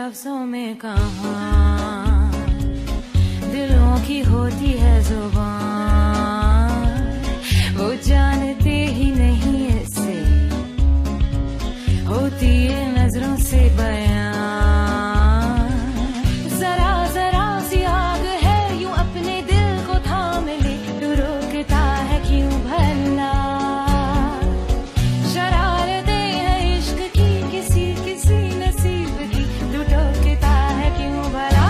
लफ्जों में कहाँ दिलों की होती है जुबान, वो जानते ही नहीं ऐसे होती है नजरों से बयां। जरा जरा सी आग है यूं अपने दिल को थाम ले, तू रोकता है क्यों भला। शरारतें हैं इश्क की किसी किसी नसीब की, तू टोकता है क्यों भला।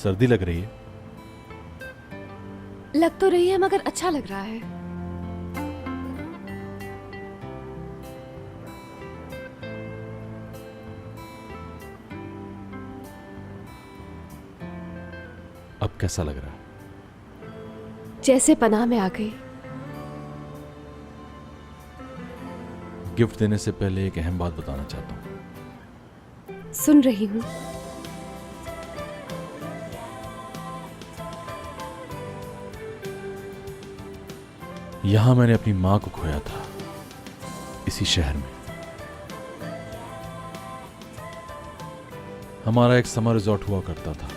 सर्दी लग रही है? लग तो रही है मगर अच्छा लग रहा है। अब कैसा लग रहा है? जैसे पनाह में आ गई। गिफ्ट देने से पहले एक अहम बात बताना चाहता हूं। सुन रही हूँ। यहां मैंने अपनी मां को खोया था, इसी शहर में। हमारा एक समर रिजॉर्ट हुआ करता था,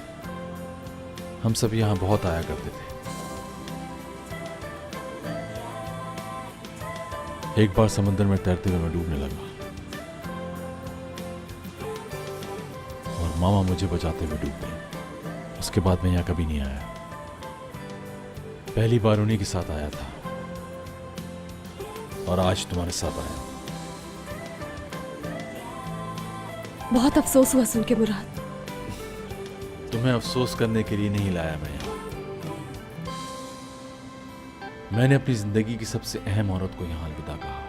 हम सब यहां बहुत आया करते थे। एक बार समंदर में तैरते हुए मैं डूबने लगा और मामा मुझे बचाते हुए डूब गए। उसके बाद मैं यहां कभी नहीं आया। पहली बार उन्हीं के साथ आया था और आज तुम्हारे साथ आया। बहुत अफसोस हुआ सुन के मुराद। तुम्हें अफसोस करने के लिए नहीं लाया मैं यहां। मैंने अपनी जिंदगी की सबसे अहम औरत को यहां अलविदा कहा,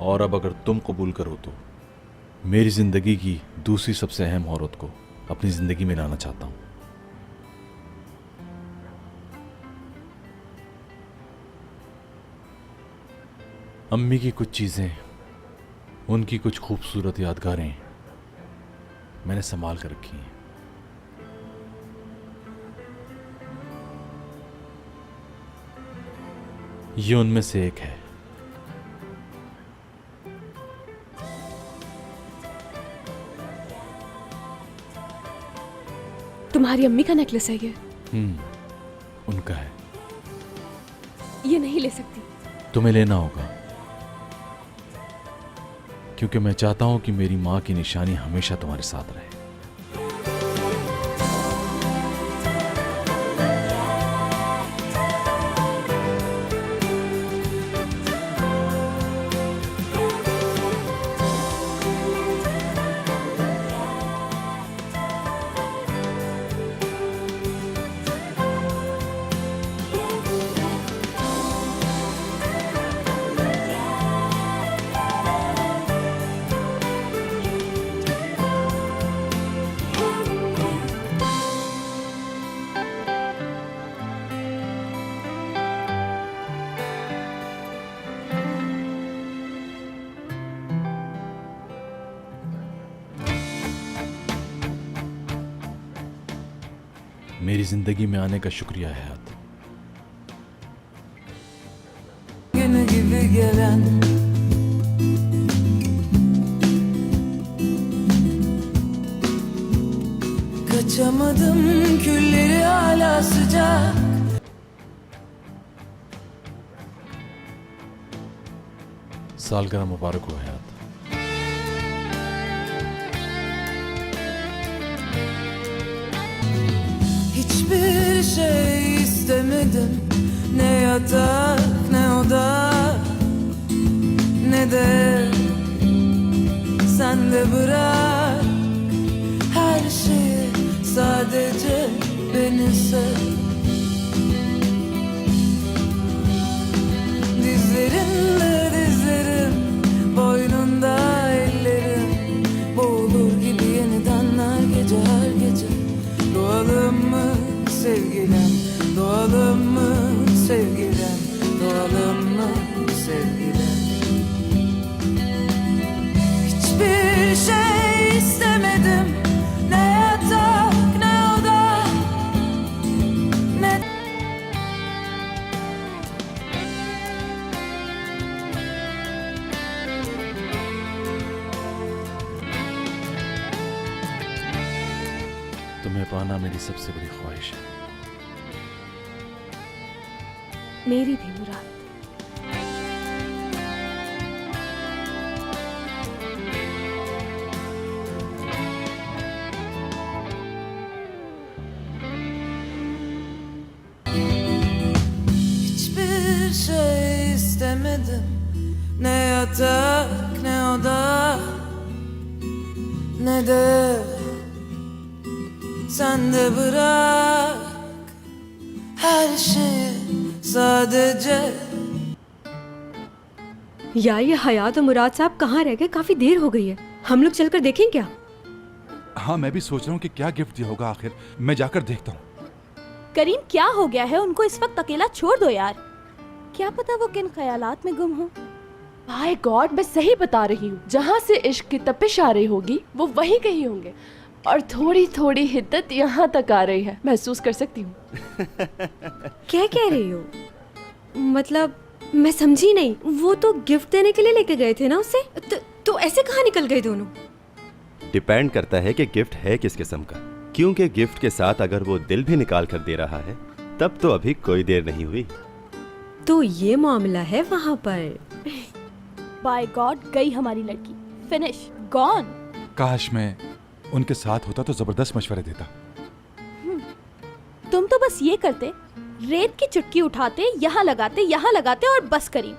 और अब अगर तुम कबूल करो तो मेरी जिंदगी की दूसरी सबसे अहम औरत को अपनी जिंदगी में लाना चाहता हूं। अम्मी की कुछ चीजें, उनकी कुछ खूबसूरत यादगारें मैंने संभाल कर रखी हैं। ये उनमें से एक है। तुम्हारी अम्मी का नेकलेस है ये? उनका है। ये नहीं ले सकती। तुम्हें लेना होगा, क्योंकि मैं चाहता हूं कि मेरी मां की निशानी हमेशा तुम्हारे साथ रहे। मेरी जिंदगी में आने का शुक्रिया है हयात। Günü gibi gelen kaçamadım, külleri hala sıcak. सालगिरह मुबारक हो हयात। Hiçbir şey istemedim, ne yatak ne oda, ne de sen de bırak her şeyi, sadece beni sev. Dizlerinde dizlerim, boynunda ellerim, boğulur gibi yeniden तुम्हें पाना मेरी सबसे बड़ी ख्वाहिश है। मेरी भी मुराद। Hiçbir şey istemedim, ne yatak ne oda, ne de sen de bırak her şeyi sadece. यार ये हयात और मुराद साहब कहाँ रह गए? काफी देर हो गई है, हम लोग चलकर देखें क्या? हाँ, मैं भी सोच रहा हूँ कि क्या गिफ्ट दिया होगा आखिर। मैं जाकर देखता हूँ। करीम क्या हो गया है? उनको इस वक्त अकेला छोड़ दो यार। क्या पता वो किन ख्यालात में गुम हो। माय गॉड, मैं सही बता रही हूँ। जहाँ से इश्क की तपिश आ रही होगी वो वहीं कहीं होंगे, और थोड़ी थोड़ी हिद्दत यहाँ तक आ रही है, महसूस कर सकती हूँ। क्या कह रही हो? मतलब मैं समझी नहीं। वो तो गिफ्ट देने के लिए लेके गए थे ना उसे, तो ऐसे कहाँ निकल गए दोनों? डिपेंड करता है कि गिफ्ट है किस किस्म का, क्योंकि गिफ्ट के साथ अगर वो दिल भी निकाल कर दे रहा है तब तो अभी कोई देर नहीं हुई। तो ये मामला है वहाँ पर। बाय गॉड, गई हमारी लड़की। Finish, gone. काश मैं उनके साथ होता तो जबरदस्त मशवरे देता। तुम तो बस ये करते, रेत की चुटकी उठाते, यहाँ लगाते और बस करीम।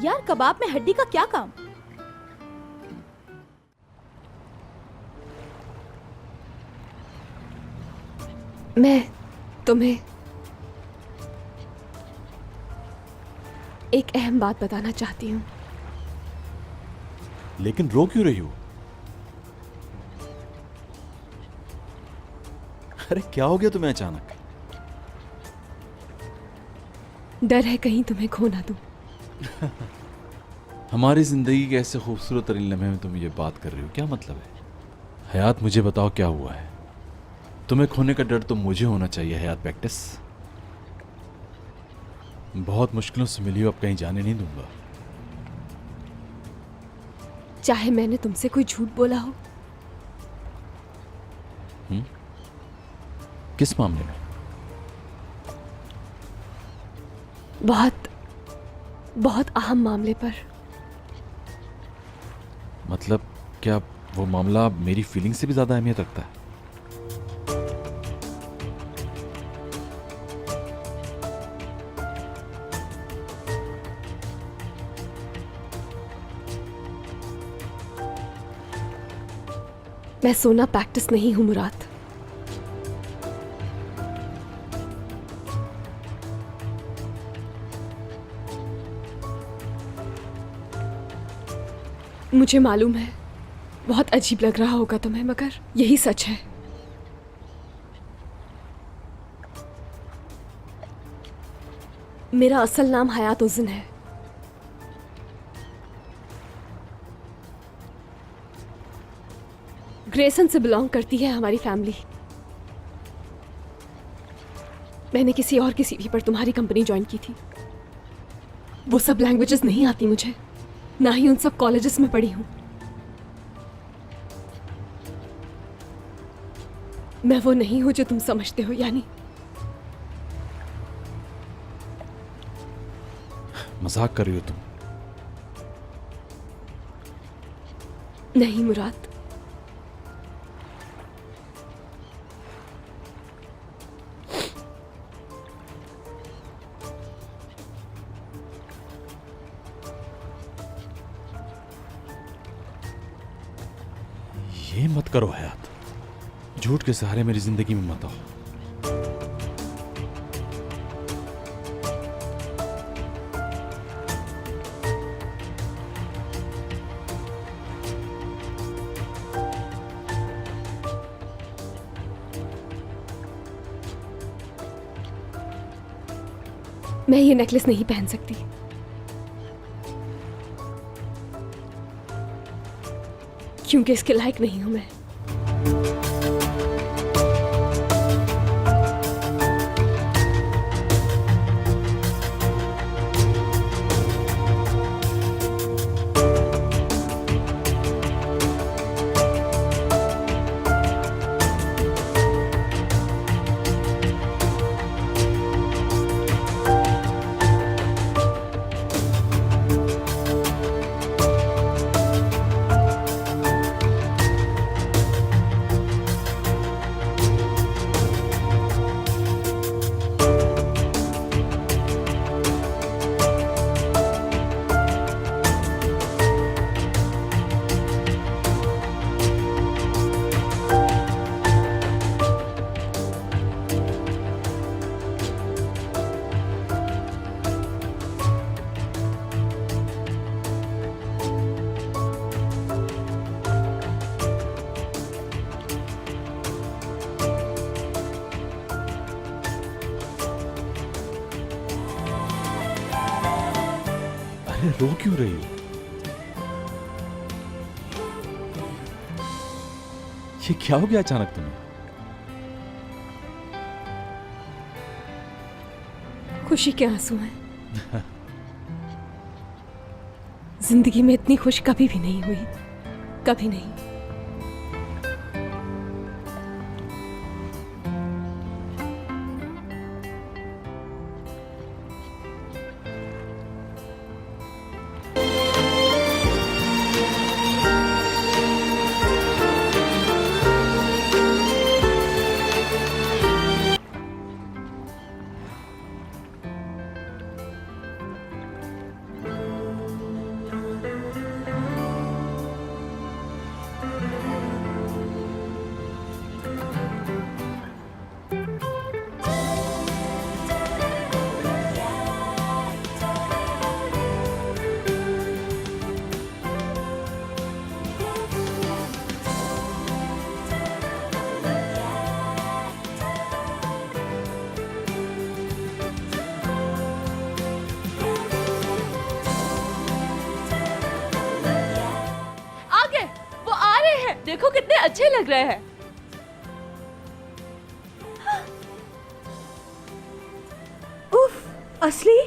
यार कबाब में हड्डी का क्या काम? मैं तुम्हें एक अहम बात बताना चाहती हूँ। लेकिन रो क्यों रही हो? अरे क्या हो गया तुम्हें अचानक? डर है कहीं तुम्हें खो ना दूं। हमारी जिंदगी के ऐसे खूबसूरत तरीन लम्हे में तुम ये बात कर रही हो, क्या मतलब है? हयात, मुझे बताओ क्या हुआ है? तुम्हें खोने का डर तो मुझे होना चाहिए हयात प्रैक्टिस। बहुत मुश्किलों से मिली हो, अब कहीं जाने नहीं दूंगा। चाहे मैंने तुमसे कोई झूठ बोला हो। किस मामले में? बहुत अहम मामले पर। मतलब क्या वो मामला मेरी फीलिंग से भी ज्यादा अहमियत रखता है? मैं सोना प्रैक्टिस नहीं हूं मुराद। मुझे मालूम है बहुत अजीब लग रहा होगा तुम्हें, मगर यही सच है। मेरा असल नाम हयात उज़न है। ग्रेसन से बिलोंग करती है हमारी फैमिली। मैंने किसी और की सीवी पर तुम्हारी कंपनी ज्वाइन की थी। वो सब लैंग्वेजेस नहीं आती मुझे, ना ही उन सब कॉलेजेस में पढ़ी हूं। मैं वो नहीं हूं जो तुम समझते हो। यानी मजाक कर रही हो तुम? नहीं मुराद, ये मत करो हयात, झूठ के सहारे मेरी जिंदगी में मत आओ। मैं ये नेकलेस नहीं पहन सकती। क्योंकि इसके लायक नहीं हूं मैं। रो क्यों रही हो? ये क्या हो गया अचानक तुम्हें? खुशी के आंसू हैं। जिंदगी में इतनी खुश कभी भी नहीं हुई, कभी नहीं। देखो कितने अच्छे लग रहे हैं। उफ, असली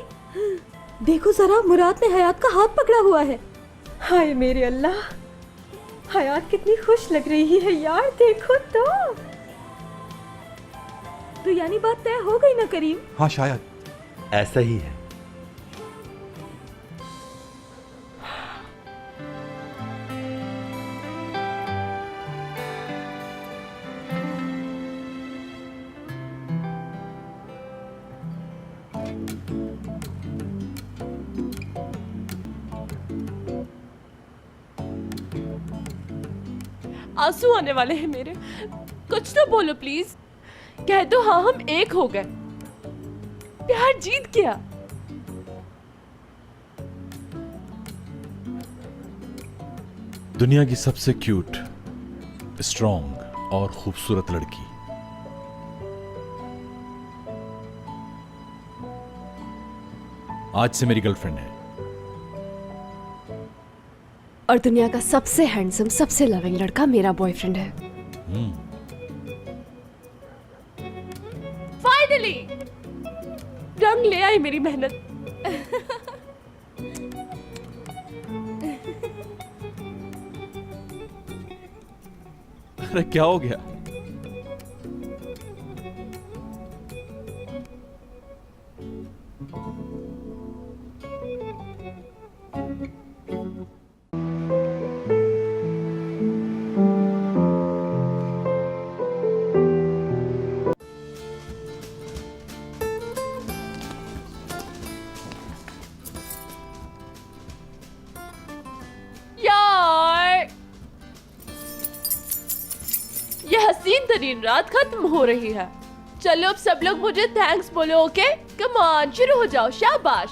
देखो जरा, मुराद ने हयात का हाथ पकड़ा हुआ है। हाय मेरे अल्लाह, हयात कितनी खुश लग रही है यार, देखो तो यानी बात तय हो गई ना करीम? हाँ शायद ऐसा ही है। आंसू आने वाले हैं मेरे, कुछ तो बोलो प्लीज। कह दो हाँ हम एक हो गए, प्यार जीत गया। दुनिया की सबसे क्यूट, स्ट्रॉन्ग और खूबसूरत लड़की आज से मेरी गर्लफ्रेंड है। और दुनिया का सबसे हैंडसम, सबसे लविंग लड़का मेरा बॉयफ्रेंड है। फाइनली रंग ले आई मेरी मेहनत। अरे क्या हो गया? यार ये हसीन तरीन रात खत्म हो रही है। चलो अब सब लोग मुझे थैंक्स बोलो। ओके कम ऑन, शुरू हो जाओ। शाबाश।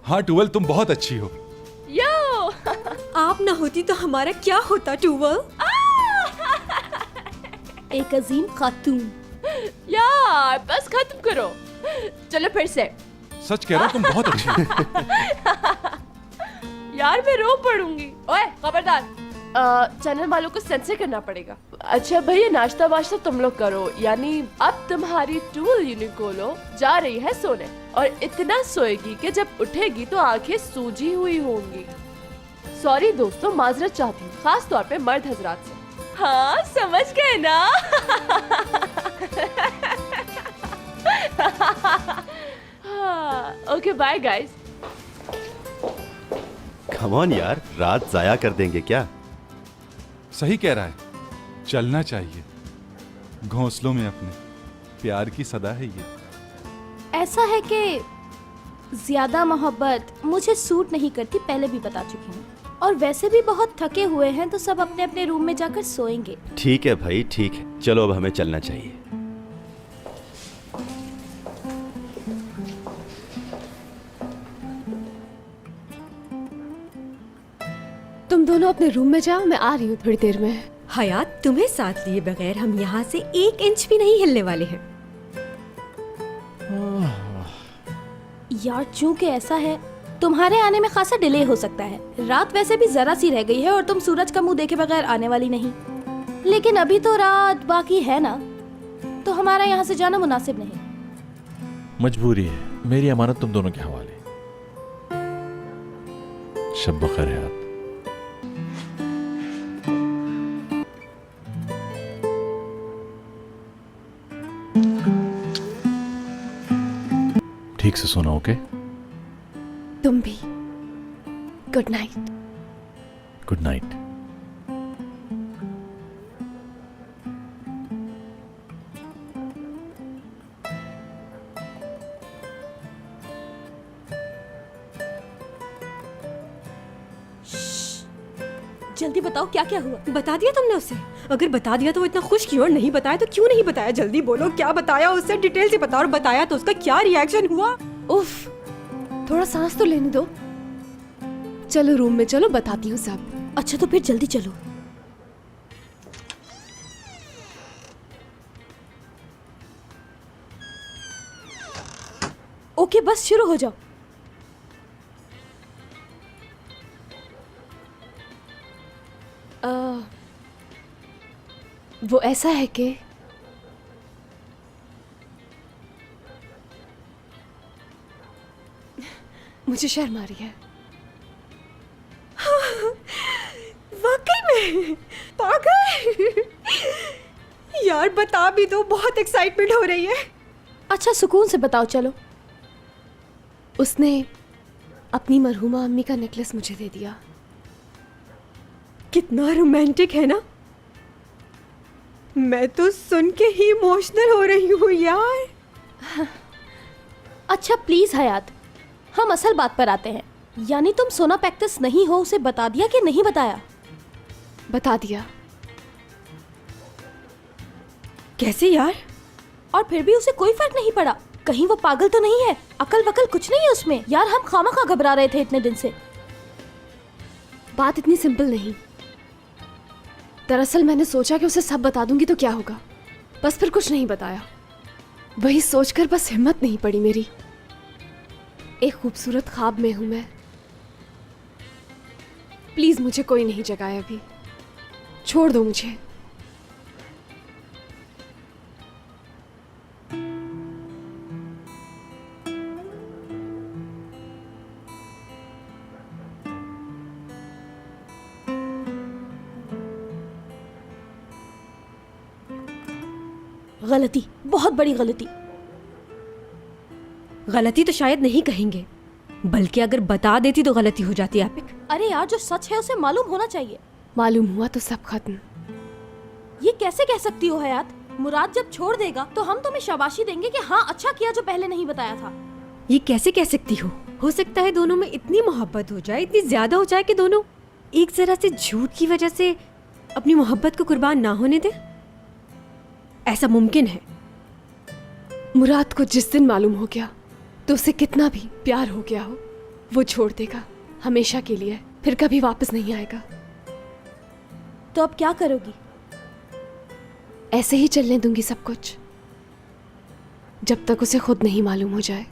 हाँ टूवल, तुम बहुत अच्छी हो। यो आप ना होती तो हमारा क्या होता टूवल? एक अजीम खातून। यार बस खत्म करो। चलो फिर से। सच कह रहा हूँ, तुम बहुत अच्छी हो। यार मैं रो पड़ूंगी। ओए खबरदार, चैनल वालों को सेंसर करना पड़ेगा। अच्छा भैया, नाश्ता वाश्ता तुम लोग करो। यानी अब तुम्हारी टूल यूनिकोलो जा रही है सोने, और इतना सोएगी कि जब उठेगी तो आंखें सूजी हुई होंगी। सॉरी दोस्तों, माजरत चाहती हूँ, खास तौर पे मर्द हजरात से। हाँ समझ गए ना? Okay bye guys. Come on यार, रात जाया कर देंगे क्या? सही कह रहा है, चलना चाहिए घोंसलों में अपने। प्यार की सदा है ये। ऐसा है कि ज्यादा मोहब्बत मुझे सूट नहीं करती, पहले भी बता चुकी हूँ। और वैसे भी बहुत थके हुए हैं तो सब अपने अपने रूम में जाकर सोएंगे। ठीक है भाई, ठीक है, चलो अब हमें चलना चाहिए। तुम दोनों अपने रूम में जाओ, मैं आ रही हूँ थोड़ी देर में। हयात, तुम्हें साथ लिए बगैर हम यहाँ से 1 इंच भी नहीं हिलने वाले हैं। यार चूंकि ऐसा है तुम्हारे आने में खासा डिले हो सकता है। रात वैसे भी जरा सी रह गई है और तुम सूरज का मुंह देखे बगैर आने वाली नहीं। लेकिन अभी तो रात बाकी है ना, तो हमारा यहाँ से जाना मुनासिब नहीं। मजबूरी है, मेरी अमानत तुम दोनों के हवाले। शब बखैर हयात। ठीक से सोना, ओके? तुम भी। Good night. Good night. जल्दी बताओ क्या क्या हुआ। बता दिया तुमने उसे? अगर बता दिया तो वो इतना खुश क्यों, और नहीं बताया तो क्यों नहीं बताया? जल्दी बोलो, क्या बताया उससे? डिटेल से बताओ, और बताया तो उसका क्या रिएक्शन हुआ? उफ, थोड़ा सांस तो लेने दो। चलो रूम में चलो, बताती हूँ सब। अच्छा तो फिर जल्दी चलो। ओके बस शुरू हो जाओ। वो ऐसा है कि मुझे शर्म आ रही है। वाकई में पागल। यार बता भी दो, बहुत एक्साइटमेंट हो रही है। अच्छा सुकून से बताओ। चलो, उसने अपनी मरहूमा अम्मी का नेकलेस मुझे दे दिया। कितना रोमांटिक है ना। मैं तो सुन के ही इमोशनल हो रही हूँ यार। अच्छा प्लीज हयात, हम असल बात पर आते हैं। यानी तुम सोना पैक्टस नहीं हो, उसे बता दिया कि नहीं बताया? बता दिया। कैसे यार? और फिर भी उसे कोई फर्क नहीं पड़ा? कहीं वो पागल तो नहीं है? अकल वकल कुछ नहीं है उसमें? यार हम खामखा घबरा रहे थे इतने दिन से। बात इतनी सिंपल नहीं। दरअसल मैंने सोचा कि उसे सब बता दूंगी तो क्या होगा, बस फिर कुछ नहीं बताया। वही सोचकर बस हिम्मत नहीं पड़ी मेरी। एक खूबसूरत ख्वाब में हूं मैं। प्लीज मुझे कोई नहीं जगाए अभी, छोड़ दो मुझे। गलती, बहुत बड़ी गलती। गलती तो शायद नहीं कहेंगे, बल्कि अगर बता देती तो गलती हो जाती आपिक। अरे यार जो सच है उसे मालूम होना चाहिए। मालूम हुआ तो सब खत्म। ये कैसे कह सकती हो हयात? मुराद जब छोड़ देगा तो हम तुम्हें शाबाशी देंगे कि हाँ अच्छा किया जो पहले नहीं बताया था। ये कैसे कह सकती हो? हो सकता है दोनों में इतनी मोहब्बत हो जाए, इतनी ज्यादा हो जाए कि दोनों एक जरा से झूठ की वजह से अपनी मोहब्बत को कुर्बान ना होने दे। ऐसा मुमकिन है। मुराद को जिस दिन मालूम हो गया तो उसे कितना भी प्यार हो गया हो, वो छोड़ देगा हमेशा के लिए, फिर कभी वापस नहीं आएगा। तो अब क्या करोगी? ऐसे ही चलने दूंगी सब कुछ, जब तक उसे खुद नहीं मालूम हो जाए।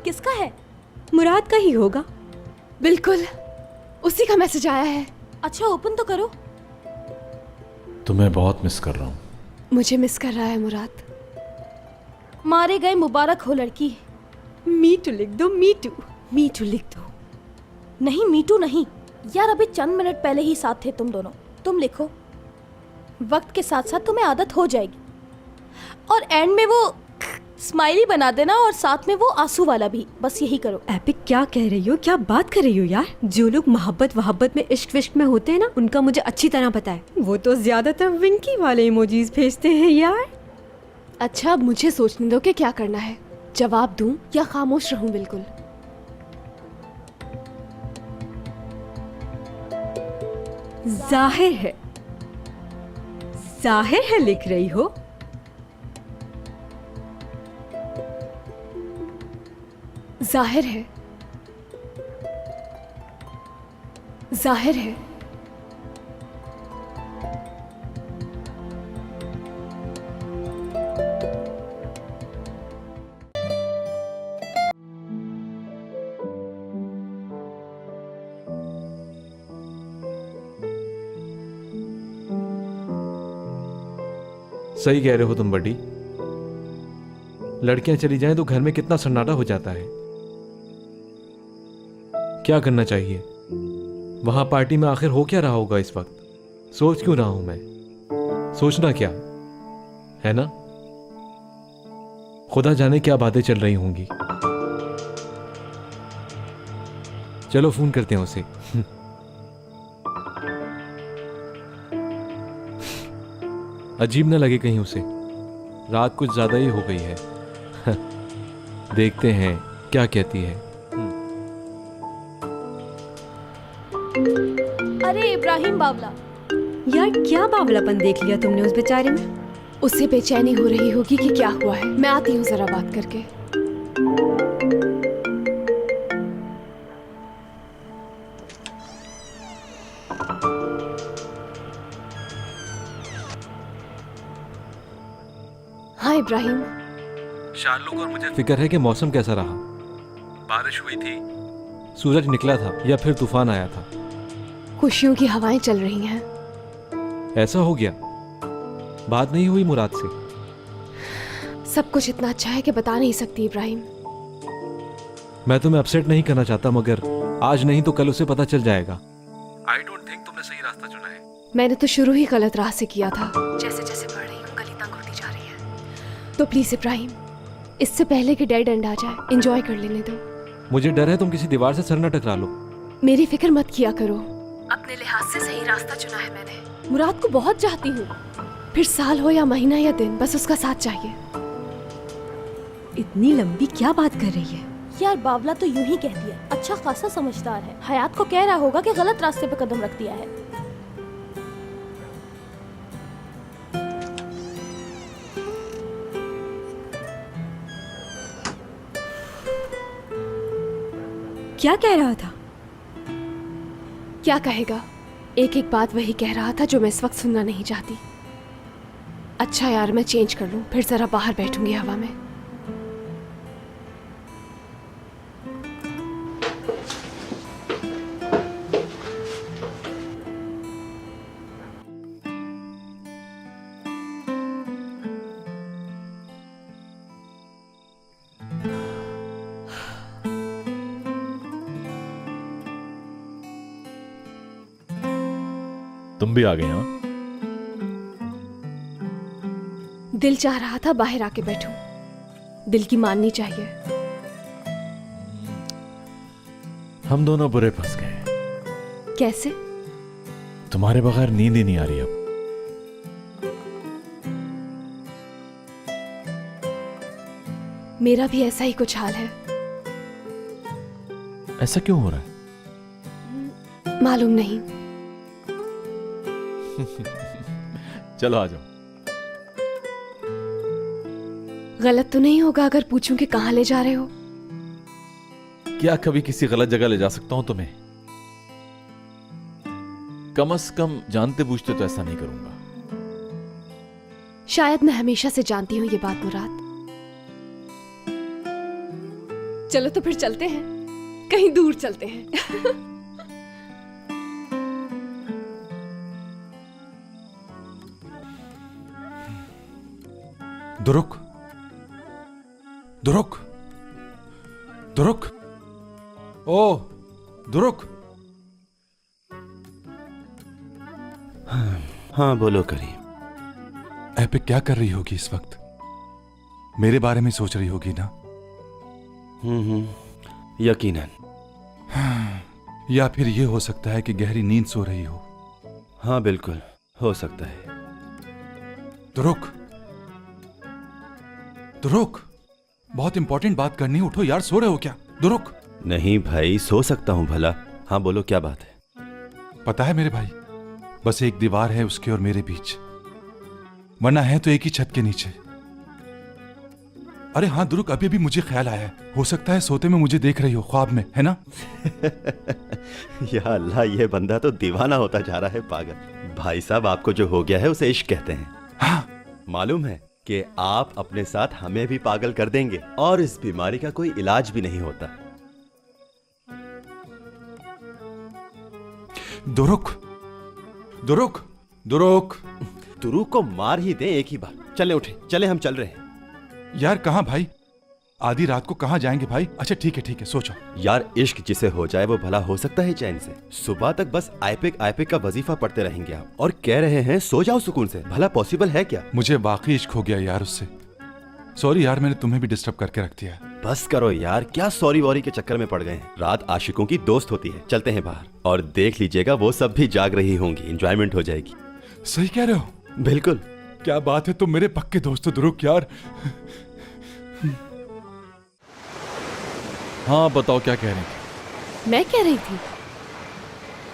किसका है? मुराद का ही होगा। बिल्कुल उसी का मैसेज आया है। अच्छा ओपन तो करो। तुम्हें बहुत मिस कर रहा हूँ। मुझे मिस कर रहा है मुराद। मारे गए मुबारक हो लड़की। मी टू लिख दो, मी टू लिख दो। नहीं मीटू नहीं यार, अभी चंद मिनट पहले ही साथ थे तुम दोनों। तुम लिखो, वक्त के साथ साथ तुम्हें आदत हो जाएगी। और एंड में वो स्माइली बना देना और साथ में वो आंसू वाला भी, बस यही करो। एपिक क्या कह रही हो, क्या बात कर रही हो यार? जो लोग मोहब्बत वहब्बत में इश्क विश्क में होते हैं ना, उनका मुझे अच्छी तरह पता है। वो तो ज्यादातर विंकी वाले इमोजीज भेजते हैं यार। अच्छा अब मुझे सोचने दो कि क्या करना है, जवाब दूं या खामोश रहूं? बिल्कुल। जाहिर है लिख रही हो। जाहिर है, जाहिर है। सही कह रहे हो तुम बड्डी। लड़कियां चली जाएं तो घर में कितना सन्नाटा हो जाता है। क्या करना चाहिए? वहां पार्टी में आखिर हो क्या रहा होगा इस वक्त? सोच क्यों रहा हूं मैं? सोचना क्या है ना, खुदा जाने क्या बातें चल रही होंगी। चलो फोन करते हैं उसे। अजीब ना लगे कहीं उसे, रात कुछ ज्यादा ही हो गई है। देखते हैं क्या कहती है। अरे इब्राहिम बावला, यार क्या बावलापन देख लिया तुमने उस बेचारे में? उससे बेचैनी हो रही होगी कि क्या हुआ है। मैं आती हूँ जरा बात करके। हाँ इब्राहिम। शार्लोक और मुझे फिक्र है कि मौसम कैसा रहा। बारिश हुई थी, सूरज निकला था या फिर तूफान आया था? खुशियों की हवाएं चल रही हैं। ऐसा हो गया? बात नहीं हुई मुराद से? सब कुछ इतना अच्छा है कि बता नहीं सकती इब्राहिम। मैं तुम्हें अपसेट नहीं करना चाहता, मगर आज नहीं तो कल उसे पता चल जाएगा। आई डोंट थिंक तुमने सही रास्ता चुना है। मैंने तो शुरू ही गलत राह से किया था। जैसे जैसे बढ़ रही हूँ गली तंग होती जा रही है। तो प्लीज इब्राहिम, इससे पहले कि डेड एंड आ जाए, एंजॉय कर लेने दो। मुझे डर है तुम किसी दीवार से सर न टकरा लो। मेरी फिक्र मत किया करो। अपने लिहाज से सही रास्ता चुना है मैंने। मुराद को बहुत चाहती हूँ, फिर साल हो या महीना या दिन, बस उसका साथ चाहिए। इतनी लंबी क्या बात कर रही है? यार बावला तो यूं ही कहती है, अच्छा खासा समझदार है। हयात को कह रहा होगा कि गलत रास्ते पे कदम रख दिया है। क्या कह रहा था? क्या कहेगा, एक एक बात वही कह रहा था जो मैं इस वक्त सुनना नहीं चाहती। अच्छा यार मैं चेंज कर लूं, फिर जरा बाहर बैठूंगी हवा में। तुम भी आ गए? हाँ, दिल चाह रहा था बाहर आके बैठूं। दिल की माननी चाहिए। हम दोनों बुरे फंस गए। कैसे? तुम्हारे बगैर नींद ही नहीं आ रही अब। मेरा भी ऐसा ही कुछ हाल है। ऐसा क्यों हो रहा है? मालूम नहीं। चलो आ जाओ। गलत तो नहीं होगा अगर पूछूं कि कहाँ ले जा रहे हो? क्या कभी किसी गलत जगह ले जा सकता हूं तुम्हें? कम से कम जानते बूझते तो ऐसा नहीं करूंगा। शायद मैं हमेशा से जानती हूँ ये बात मुराद। चलो तो फिर चलते हैं, कहीं दूर चलते हैं। दुरुक, दुरुक, दुरुक, ओ दुरुक। हाँ बोलो करीम। एपिक क्या कर रही होगी इस वक्त? मेरे बारे में सोच रही होगी ना? यकीनन। या फिर ये हो सकता है कि गहरी नींद सो रही हो। हाँ बिल्कुल हो सकता है। तो रुक, तो रुक, बहुत इंपॉर्टेंट बात करनी है। उठो यार, सो रहे हो क्या? तो रुक। नहीं भाई, सो सकता हूँ भला। हाँ बोलो, क्या बात है? पता है मेरे भाई, बस एक दीवार है उसके और मेरे बीच, वरना है तो एक ही छत के नीचे। अरे हाँ दुरुक, अभी भी मुझे ख्याल आया है, हो सकता है सोते में मुझे देख रही हो, ख्वाब में, है ना? या अल्लाह, ये बंदा तो दीवाना होता जा रहा है, पागल। भाई साहब, आपको जो हो गया है उसे इश्क कहते हैं। हाँ। मालूम है कि आप अपने साथ हमें भी पागल कर देंगे और इस बीमारी का कोई इलाज भी नहीं होता। दुरुक, दुरुक, दुरुक। दुरुक को मार ही दे एक ही बार। चले उठे, चले, हम चल रहे हैं। यार कहाँ भाई, आधी रात को कहाँ जाएंगे भाई? अच्छा ठीक है, सोचो। यार इश्क जिसे हो जाए वो भला हो सकता है चैन से? सुबह तक बस आइपिक का वजीफा पढ़ते रहेंगे आप और कह रहे हैं सो जाओ सुकून से। भला पॉसिबल है क्या? मुझे वाकई इश्क हो गया यार उससे। सॉरी यार, मैंने तुम्हें भी डिस्टर्ब करके रख दिया। बस करो यार, क्या सॉरी वॉरी के चक्कर में पड़ गए हैं। रात आशिकों की दोस्त होती है। चलते हैं बाहर और देख लीजिएगा वो सब भी जाग रही होंगी, एंजॉयमेंट हो जाएगी। सही कह रहे हो। बिल्कुल। क्या बात है, तुम मेरे पक्के दोस्त हो दुरुक यार। हाँ बताओ, क्या कह रही थी? मैं कह रही थी,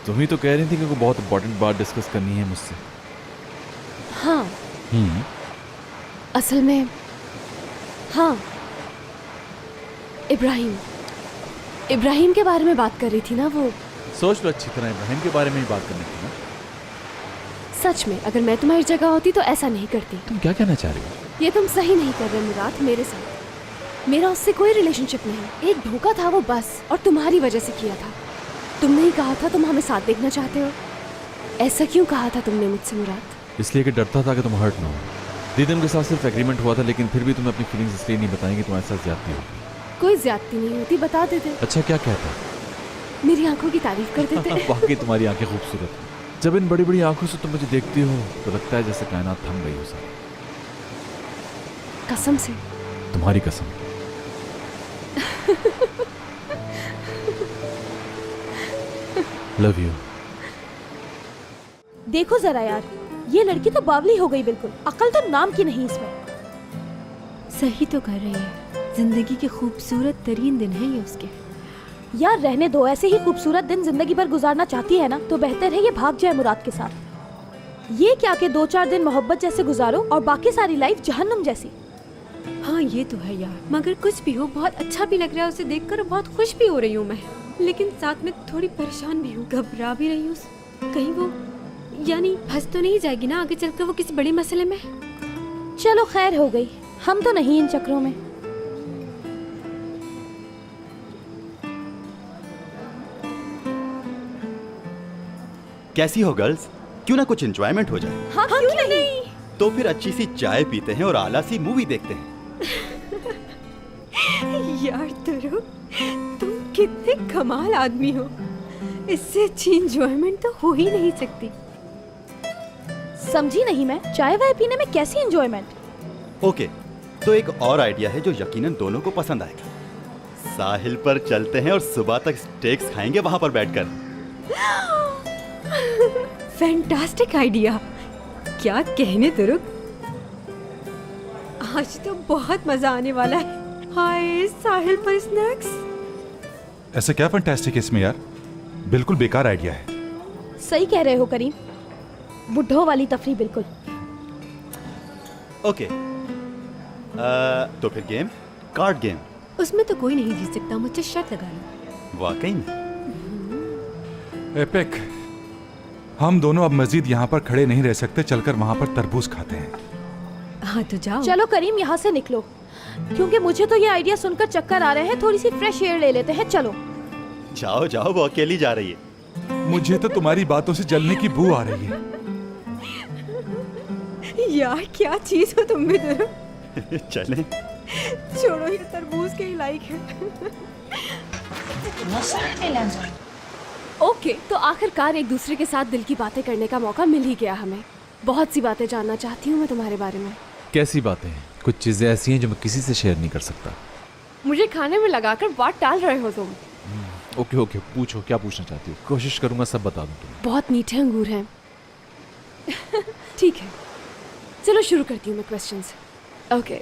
तुम ही तो कह रही थी कि कोई बहुत इंपॉर्टेंट बात डिस्कस करनी है मुझसे। हाँ असल में हाँ, इब्राहिम के बारे में बात कर रही थी ना वो। सोच लो अच्छी तरह, इब्राहिम के बारे में ही बात करनी थी ना। सच में अगर मैं तुम्हारी जगह होती तो ऐसा नहीं करती। तुम क्या कहना चाह रही हो? ये तुम सही नहीं कर रहे मुराद। मेरे साथ मेरा उससे कोई रिलेशनशिप नहीं, एक धोखा था वो बस, और तुम्हारी वजह से किया था। तुमने ही कहा था तुम हमें साथ देखना चाहते हो। ऐसा क्यों कहा था तुमने मुझसे मुराद? इसलिए कि डरता था कि तुम हर्ट ना हो। दीदन के साथ सिर्फ एग्रीमेंट हुआ था, लेकिन फिर भी तुम्हें अपनी फीलिंग्स इसलिए नहीं बताई कि तुम्हारे साथ ज्यादती होगी। कोई ज्यादती नहीं होती, बता देते। अच्छा क्या कहता? मेरी आंखों की तारीफ कर देते। वाकई तुम्हारी आंखें खूबसूरत हैं। जब इन बड़ी बड़ी आंखों से तुम मुझे देखती हो तो लगता है जैसे कायनात थम गई हो सारी। कसम से। तुम्हारी कसम। Love you. देखो जरा यार, ये लड़की तो बावली हो गई बिल्कुल, अकल तो नाम की नहीं इसमें। सही तो कर रही है, जिंदगी के खूबसूरत तरीन दिन है ये उसके। यार रहने दो, ऐसे ही खूबसूरत दिन जिंदगी भर गुजारना चाहती है ना तो बेहतर है ये भाग जाए मुराद के साथ। ये क्या कि 2-4 दिन मोहब्बत जैसे गुजारो और बाकी सारी लाइफ जहन्नुम जैसी। हाँ ये तो है यार, मगर कुछ भी हो बहुत अच्छा भी लग रहा है उसे देखकर, बहुत खुश भी हो रही हूँ मैं, लेकिन साथ में थोड़ी परेशान भी हूँ, घबरा भी रही हूँ। कहीं वो यानी फंस तो नहीं जाएगी ना आगे चलकर वो किसी बड़े मसले में। चलो खैर हो गई, हम तो नहीं इन चक्रों में। कैसी हो गर्ल्स? क्यों ना कुछ एंजॉयमेंट हो जाए? हाँ क्यों नहीं? तो फिर अच्छी सी चाय पीते हैं और आला सी मूवी देखते हैं। यार तुरुक, तुम कितने कमाल आदमी हो, इससे अच्छी एंजॉयमेंट तो हो ही नहीं सकती। समझी नहीं मैं, चाय वाय पीने में कैसी एंजॉयमेंट? ओके, तो एक और आइडिया है जो यकीनन दोनों को पसंद आएगा। साहिल पर चलते हैं और सुबह तक स्टेक्स खाएंगे वहां पर बैठकर। फैंटास्टिक आइडिया, क्या कहने तुरुक, आज तो बहुत मजा आने वाला है। हाय साहिल पर स्नैक्स। ऐसा क्या फैंटास्टिक है इसमें यार? बिल्कुल बेकार आइडिया है। सही कह रहे हो करीम, बुढ़ो वाली तफरी बिल्कुल। ओके, तो फिर गेम, कार्ड गेम। उसमें तो कोई नहीं जीत सकता, मुझसे शर्त लगा लो। वाकई में? एपिक, हम दोनों अब मजीद यहाँ पर खड़े नहीं रह सकते, चलकर वहाँ पर तरबूज खाते हैं। हाँ तो जाओ। चलो करीम यहाँ से निकलो, क्योंकि मुझे तो ये आइडिया सुनकर चक्कर आ रहे हैं। थोड़ी सी फ्रेश एयर ले लेते हैं, चलो। जाओ जाओ, वो अकेली जा रही है। मुझे तो तुम्हारी बातों से जलने की बू आ रही है। यार क्या चीज हो तुम भी तुरुक। चलें। छोड़ो, ये तरबूज के ही लायक है। ओके, तो आखिरकार एक दूसरे के साथ दिल की बातें करने का मौका मिल ही गया हमें। बहुत सी बातें जानना चाहती हूँ मैं तुम्हारे बारे में। कैसी बातें हैं? कुछ कुछ चीज़ें ऐसी हैं जो मैं किसी से शेयर नहीं कर सकता। मुझे खाने में लगाकर बात टाल रहे हो तुम। ओके ओके, पूछो क्या पूछना चाहती हो। कोशिश करूंगा सब बता दूं तुम्हें। बहुत मीठे अंगूर हैं। ठीक है, चलो शुरू करती हूँ मैं क्वेश्चंस। ओके।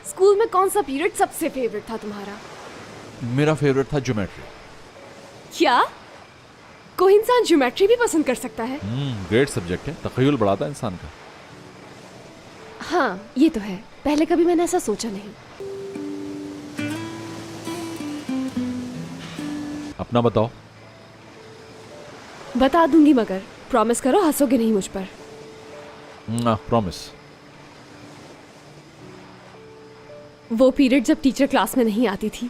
स्कूल में कौन सा पीरियड सबसे फेवरेट था तुम्हारा? मेरा फेवरेट था ज्योमेट्री। क्या कोई इंसान ज्योमेट्री भी पसंद कर सकता है? ग्रेट सब्जेक्ट है, तखय्युल बढ़ाता है इंसान का। हाँ ये तो है, पहले कभी मैंने ऐसा सोचा नहीं। अपना बताओ। बता दूंगी मगर प्रॉमिस करो हंसोगे नहीं मुझ पर। प्रॉमिस। वो पीरियड जब टीचर क्लास में नहीं आती थी।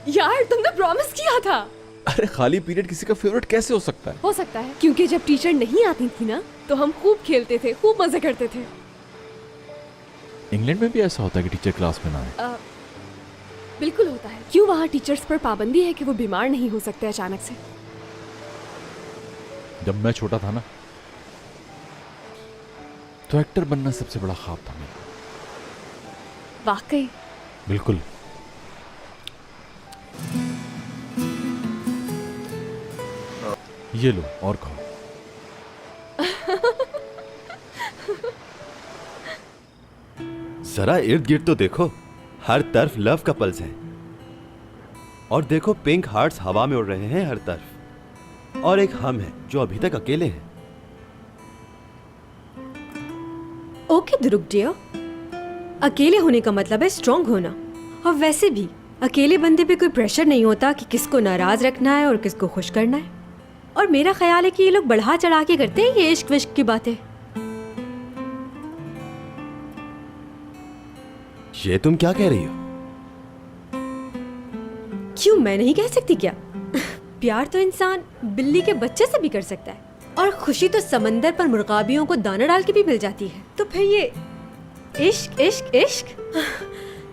यार तुमने प्रॉमिस किया था। अरे खाली पीरियड किसी का फेवरेट कैसे हो सकता है? हो सकता है क्योंकि जब टीचर नहीं आती थी ना तो हम खूब खेलते थे, खूब मजे करते थे। इंग्लैंड में भी ऐसा होता है कि टीचर क्लास में ना आए? बिल्कुल होता है। क्यों वहाँ टीचर्स पर पाबंदी है कि वो बीमार नहीं हो सकते अचानक से? जब मैं छोटा था ना तो एक्टर बनना सबसे बड़ा ख्वाब था मेरा। वाकई? बिल्कुल। ये लो और खाओ। जरा इर्द गिर्द तो देखो, हर तरफ लव कपल्स हैं। और देखो पिंक हार्ट्स हवा में उड़ रहे हैं हर तरफ। और एक हम हैं जो अभी तक अकेले हैं। ओके ध्रुव डियर, अकेले होने का मतलब है स्ट्रांग होना। और वैसे भी अकेले बंदे पे कोई प्रेशर नहीं होता कि किसको नाराज रखना है और किसको खुश करना है। और मेरा ख्याल है कि ये लोग बढ़ा चढ़ा के करते हैं ये इश्क विश्क की बातें। ये तुम क्या कह रही हो? क्यों, मैं नहीं कह सकती क्या? प्यार तो इंसान बिल्ली के बच्चे से भी कर सकता है। और खुशी तो समंदर पर मुर्गाबियों को दाना डाल के भी मिल जाती है। तो फिर ये इश्क इश्क इश्क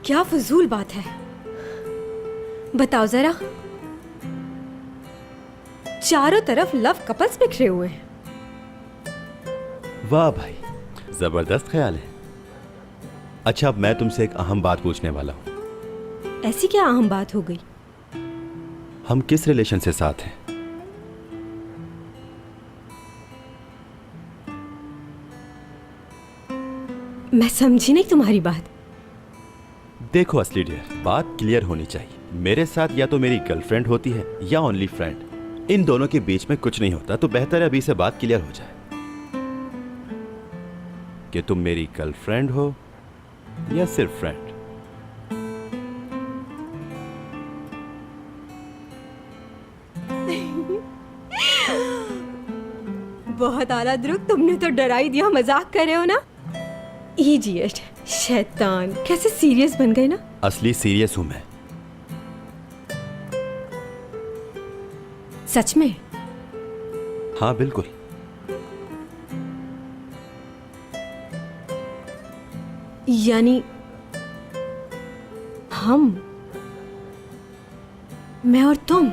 क्या फजूल बात है। बताओ जरा, चारों तरफ लव कपल्स बिखरे हुए हैं। वाह भाई, जबरदस्त ख्याल है। अच्छा, अब मैं तुमसे एक अहम बात पूछने वाला हूं। ऐसी क्या अहम बात हो गई? हम किस रिलेशन से साथ हैं? मैं समझी नहीं तुम्हारी बात। देखो असली डियर, बात क्लियर होनी चाहिए। मेरे साथ या तो मेरी गर्लफ्रेंड होती है या ओनली फ्रेंड। इन दोनों के बीच में कुछ नहीं होता। तो बेहतर है अभी से बात क्लियर हो जाए कि तुम मेरी गर्लफ्रेंड हो या सिर्फ फ्रेंड। बहुत आला ध्रुव, तुमने तो डरा ही दिया। मजाक कर रहे हो ना? इडियट, शैतान, कैसे सीरियस बन गए ना। असली सीरियस हूं मैं। सच में? हाँ बिल्कुल। यानी हम, मैं और तुम?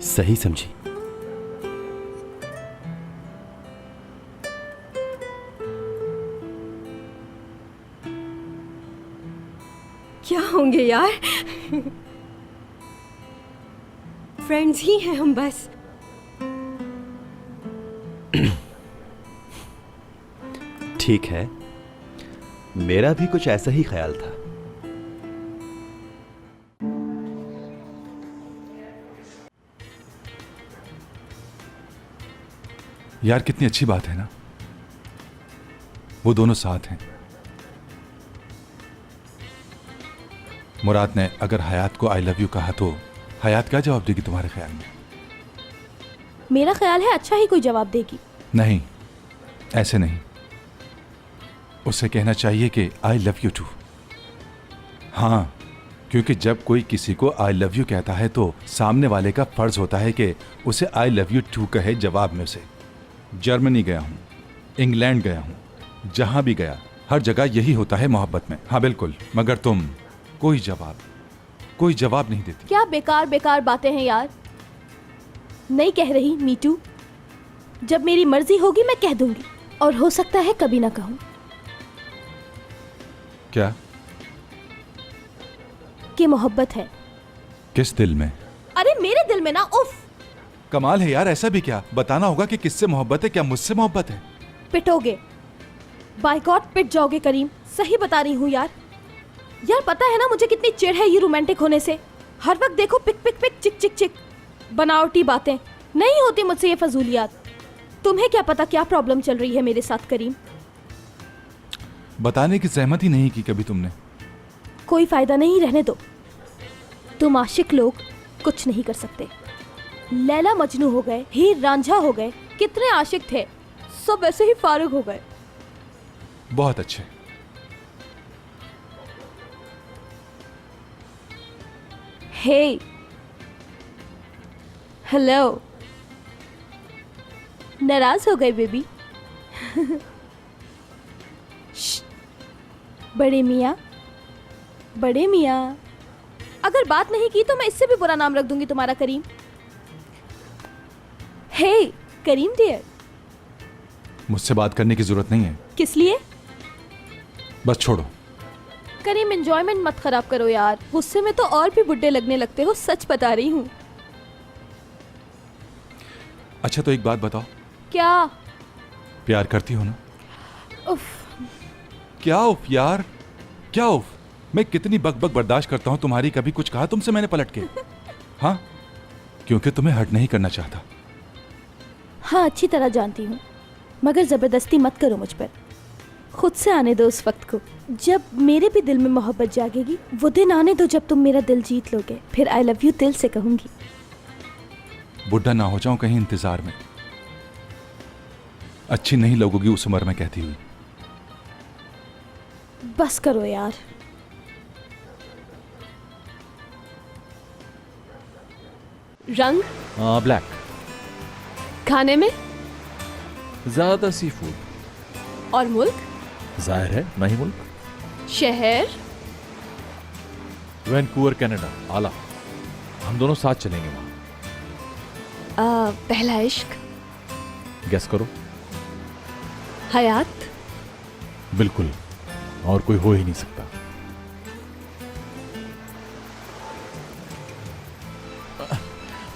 सही समझी। क्या होंगे यार, फ्रेंड्स ही हैं हम बस। ठीक है, मेरा भी कुछ ऐसा ही ख्याल था। यार कितनी अच्छी बात है ना, वो दोनों साथ हैं। मुराद ने अगर हयात को आई लव यू कहा तो हयात क्या जवाब देगी तुम्हारे ख्याल में? मेरा ख्याल है अच्छा ही कोई जवाब देगी। नहीं, ऐसे नहीं। उसे कहना चाहिए कि आई लव यू टू। हाँ, क्योंकि जब कोई किसी को आई लव यू कहता है तो सामने वाले का फर्ज होता है कि उसे आई लव यू टू कहे जवाब में। उसे जर्मनी गया हूँ, इंग्लैंड गया हूँ, जहाँ भी गया हर जगह यही होता है मोहब्बत में। हाँ बिल्कुल, मगर तुम कोई जवाब नहीं देती। क्या बेकार बेकार बातें हैं यार। नहीं कह रही मी टू। जब मेरी मर्जी होगी मैं कह दूंगी, और हो सकता है कभी ना कहूं। क्या? कि मोहब्बत है। किस दिल में? अरे मेरे दिल में ना। उफ, कमाल है यार, ऐसा भी क्या? बताना होगा कि किससे मोहब्बत है। क्या मुझसे मोहब्बत है? पिटोगे, बाय गॉड पिट जाओगे करीम, सही बता रही हूँ यार। यार पता है ना मुझे कितनी चिढ़ है ये रोमांटिक होने से। हर वक्त देखो पिक पिक पिक, चिक चिक चिक, बनावटी बातें। नहीं होती मुझसे ये फजूलियात। तुम्हें क्या पता क्या प्रॉब्लम चल रही है मेरे साथ करीम। बताने की सहमति नहीं की कभी तुमने। कोई फायदा नहीं, रहने दो। तुम आशिक लोग कुछ नहीं कर सकते। लैला मजनू हो गए, हीर रांझा हो गए, कितने आशिक थे, सब ऐसे ही फारुग हो गए। बहुत अच्छे। हे, हेलो, नाराज हो गए बेबी? बड़े मियाँ, बड़े मियाँ, अगर बात नहीं की तो मैं इससे भी बुरा नाम रख दूंगी तुम्हारा करीम। हे करीम डियर। मुझसे बात करने की जरूरत नहीं है। किस लिए? बस छोड़ो। करीम एंजॉयमेंट मत खराब करो यार, गुस्से में तो और भी बुड्ढे लगने लगते हो, सच बता रही हूँ। अच्छा तो एक बात बताओ, क्या? प्यार करती हो ना? उफ, क्या उफ यार, क्या उफ? मैं कितनी बकबक बर्दाश्त करता हूँ तुम्हारी। कभी कुछ कहा तुमसे मैंने पलट के? हाँ, क्योंकि तुम्हें हर्ट नहीं करना चाहता। हाँ अच्छी तरह जानती हूँ, मगर जबरदस्ती मत करो मुझ पर। खुद से आने दो उस वक्त को जब मेरे भी दिल में मोहब्बत जागेगी। वो दिन आने दो जब तुम मेरा दिल जीत लोगे, फिर आई लव यू दिल से कहूंगी। बुढ़ा ना हो जाऊं कहीं इंतजार में। अच्छी नहीं लगोगी उस उम्र में कहती हुई। बस करो यार। रंग? ब्लैक। खाने में? ज्यादा सी फूड। और मुल्क? जाहिर है नहीं मुल्क। शहर? Vancouver Canada. आला, हम दोनों साथ चलेंगे वहां। पहला इश्क? गेस करो। हयात? बिल्कुल, और कोई हो ही नहीं सकता।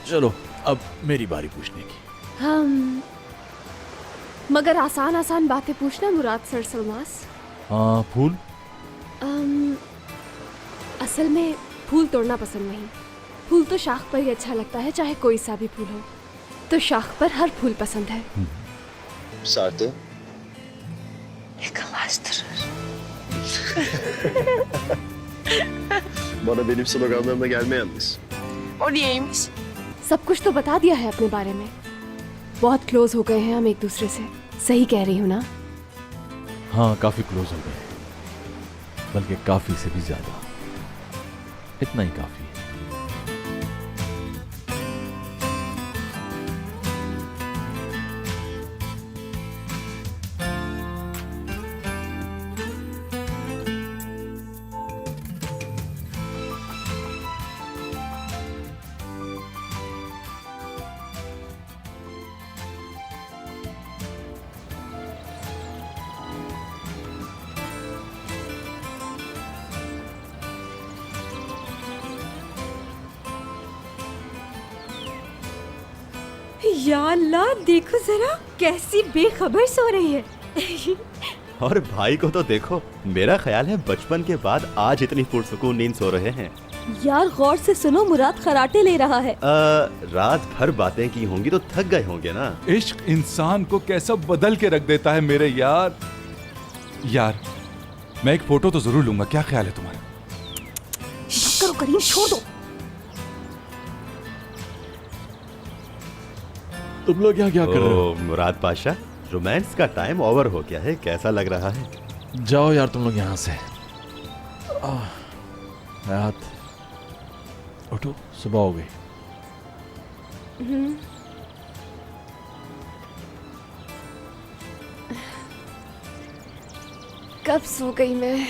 चलो अब मेरी बारी पूछने की। हम मगर आसान आसान बातें पूछना मुराद सर सलमास। फूल? असल में फूल तोड़ना पसंद नहीं। फूल तो शाख पर ही अच्छा लगता है, चाहे कोई सा भी फूल हो। तो शाख पर हर फूल पसंद है। Sade. Bana benim sloganlarımla gelme yalnız. और neymiş? सब कुछ तो बता दिया है अपने बारे में। बहुत क्लोज हो गए हैं हम एक दूसरे से। सही कह रही हूँ ना? हाँ काफी क्लोज हो गए, बल्कि काफी से भी ज्यादा। इतना ही काफी है। या अल्लाह, देखो जरा कैसी बेखबर सो रही है। और भाई को तो देखो, मेरा ख्याल है बचपन के बाद आज इतनी पुरसुकून नींद सो रहे हैं। यार गौर से सुनो, मुराद खराटे ले रहा है। रात भर बातें की होंगी तो थक गए होंगे ना। इश्क इंसान को कैसा बदल के रख देता है मेरे यार। यार मैं एक फोटो तो जरूर लूंगा, क्या ख्याल है तुम्हारा? मत करो करीम, छोड़ दो। तुम लोग यहाँ क्या कर रहे हो? मुराद पाशा, रोमांस का टाइम ओवर हो गया है। कैसा लग रहा है? जाओ यार तुम लोग यहाँ से। हयात उठो, सुबह हो गई। कब सो गई मैं?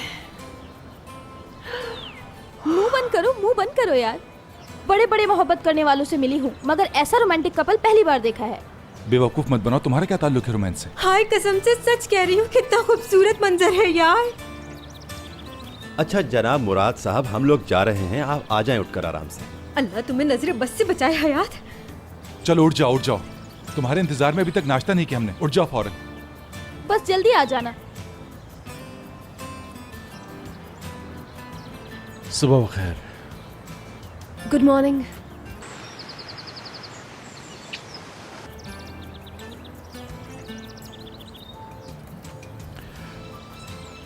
मुंह बंद करो, मुंह बंद करो यार। बड़े बड़े मोहब्बत करने वालों से मिली हूँ, मगर ऐसा रोमांटिक कपल पहली बार देखा है। बेवकूफ मत बनाओ, तुम्हारा क्या ताल्लुक है रोमांस से? हाय कसम से सच कह रही हूँ, कितना खूबसूरत मंजर है यार। अच्छा जनाब मुराद साहब, हम लोग जा रहे हैं, आप आ जाएं उठकर आराम से। अल्लाह तुम्हें नजरे बस से बचाए हयात। चलो उठ जाओ, उठ जाओ। तुम्हारे इंतजार में अभी तक नाश्ता नहीं किया हमने, उठ जाओ फौरन। बस जल्दी आ जाना। सुबह बखैर। Good morning.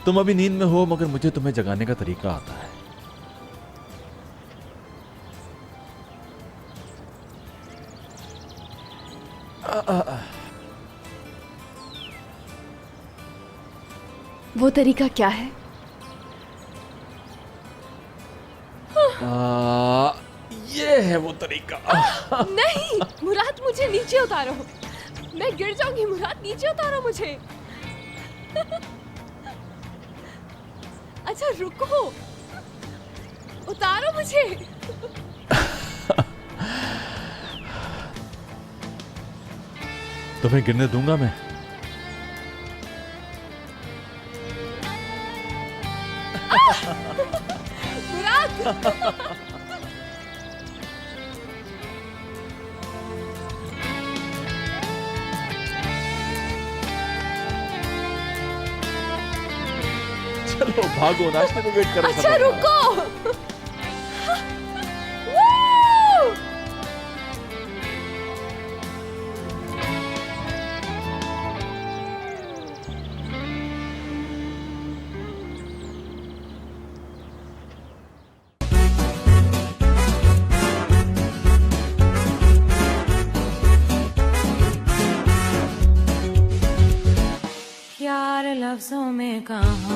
तुम अभी नींद में हो, मगर मुझे तुम्हें जगाने का तरीका आता है। वो तरीका क्या है? ये है वो तरीका। नहीं मुराद, मुझे नीचे उतारो, मैं गिर जाऊंगी। मुराद नीचे उतारो मुझे। अच्छा रुको, उतारो मुझे। तुम्हें गिरने दूंगा मैं? मुराद चलो भागो, नाश्ते में वेट करो। अच्छा रुको। यार लफ्जों में कहाँ